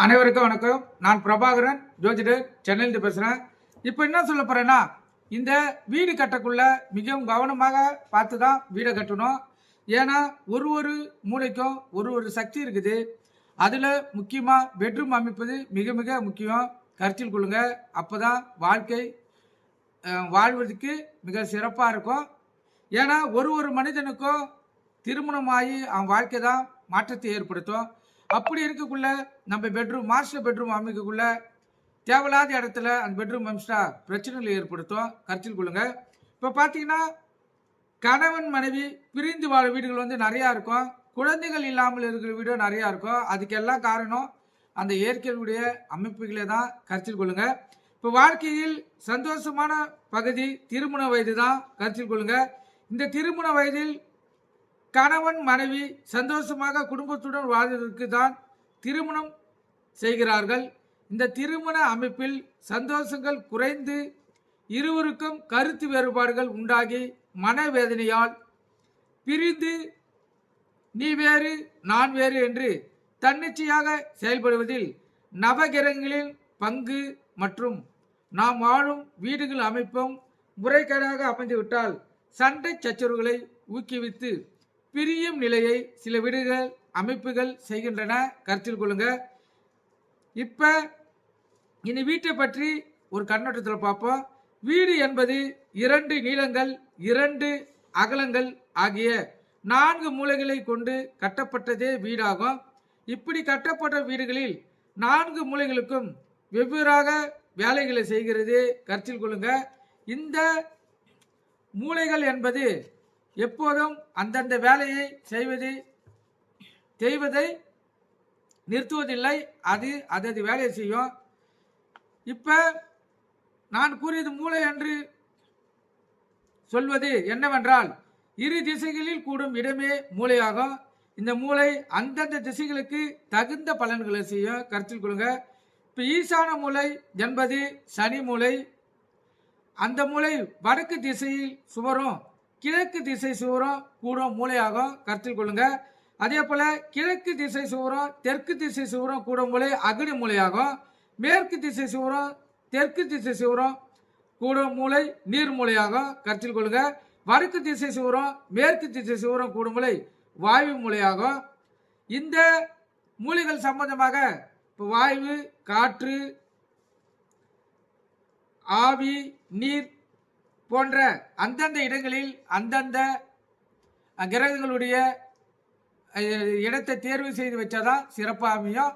அனைவருக்கும் வணக்கம். நான் பிரபாகரன், ஜோதிடர், சென்னையிலிருந்து பேசுகிறேன். இப்போ என்ன சொல்ல போகிறேன்னா, இந்த வீடு கட்டக்குள்ள மிகவும் கவனமாக பார்த்து தான் வீடை கட்டணும். ஏன்னா ஒரு ஒரு மூளைக்கும் ஒரு ஒரு சக்தி இருக்குது. அதில் முக்கியமாக பெட்ரூம் அமைப்பது மிக மிக முக்கியம். கருத்தில் கொள்ளுங்க. அப்போ தான் வாழ்க்கை வாழ்வதற்கு மிக சிறப்பாக இருக்கும். ஏன்னா ஒரு ஒரு மனிதனுக்கும் திருமணமாகி அவன் வாழ்க்கை தான் மாற்றத்தை ஏற்படுத்தும். அப்படி இருக்கக்குள்ள நம்ம மாஸ்டர் பெட்ரூம் அமைக்கக்குள்ள தேவையில்லாத இடத்துல அந்த பெட்ரூம் அமைச்சிட்டா பிரச்சனைகளை ஏற்படுத்தும். கருத்தில் கொள்ளுங்க. இப்போ பார்த்தீங்கன்னா கணவன் மனைவி பிரிந்து வாழ வீடுகள் நிறையா இருக்கும். குழந்தைகள் இல்லாமல் இருக்கிற வீடு நிறையா இருக்கும். அதுக்கெல்லாம் காரணம் அந்த இயற்கையுடைய அமைப்புகளே தான். கருத்தில் கொள்ளுங்க. இப்போ வாழ்க்கையில் சந்தோஷமான பகுதி திருமண வயது தான். கருத்தில் கொள்ளுங்க. இந்த திருமண வயதில் கணவன் மனைவி சந்தோஷமாக குடும்பத்துடன் வாழ்வதற்கு தான் திருமணம் செய்கிறார்கள். இந்த திருமண அமைப்பில் சந்தோஷங்கள் குறைந்து இருவருக்கும் கருத்து வேறுபாடுகள் உண்டாகி மனவேதனையால் பிரிந்து நீ வேறு நான் வேறு என்று தன்னிச்சையாக செயல்படுவதில் நவகிரகங்களின் பங்கு மற்றும் நாம் வாழும் வீடுகள் அமைப்பும் முறைகேடாக அமைந்துவிட்டால் சண்டை சச்சரவுகளை ஊக்குவித்து பிரியும் நிலையை சில வீடுகள் அமைப்புகள் செய்கின்றன. கருத்தில் கொள்ளுங்க. இப்போ இந்த வீட்டை பற்றி ஒரு கண்ணோட்டத்தில் பார்ப்போம். வீடு என்பது 2 நீளங்கள் 2 அகலங்கள் ஆகிய 4 மூலைகளை கொண்டு கட்டப்பட்டதே வீடாகும். இப்படி கட்டப்பட்ட வீடுகளில் 4 மூலைகளுக்கும் வெவ்வேறாக வேலைகளை செய்கிறது. கருத்தில் கொள்ளுங்க. இந்த மூலைகள் என்பது எப்போதும் அந்தந்த வேலையை செய்வதை நிறுத்துவதில்லை. அது வேலையை செய்யும். இப்போ நான் கூறியது மூளை என்று சொல்வது என்னவென்றால் இரு திசைகளில் கூடும் இடமே மூளையாகும். இந்த மூளை அந்தந்த திசைகளுக்கு தகுந்த பலன்களை செய்யும். கருத்தில் கொள்ளுங்க. இப்போ ஈசான மூளை என்பது சனி மூளை. அந்த மூளை வடக்கு திசையில் சுவரும் கிழக்கு திசை சுவரும் கூடும் மூளையாகும். கருத்தில் கொள்ளுங்க. அதே போல கிழக்கு திசை சுவரும் தெற்கு திசை சுவரும் கூடும் மூளை அக்னி மூளையாகும். மேற்கு திசை சுவரும் தெற்கு திசை சுவரும் கூடும் மூளை நீர் மூளையாகும். கருத்தில் கொள்ளுங்க. வடக்கு திசை சுவரும் மேற்கு திசை சுவரும் கூடும் மூளை வாயு மூளையாகும். இந்த மூளைகள் சம்பந்தமாக இப்போ வாயு, காற்று, ஆவி, நீர் போன்ற அந்தந்த இடங்களில் அந்தந்த கிரகங்களுடைய இடத்தை தேர்வு செய்து வச்சாதான் சிறப்பாக அமையும்.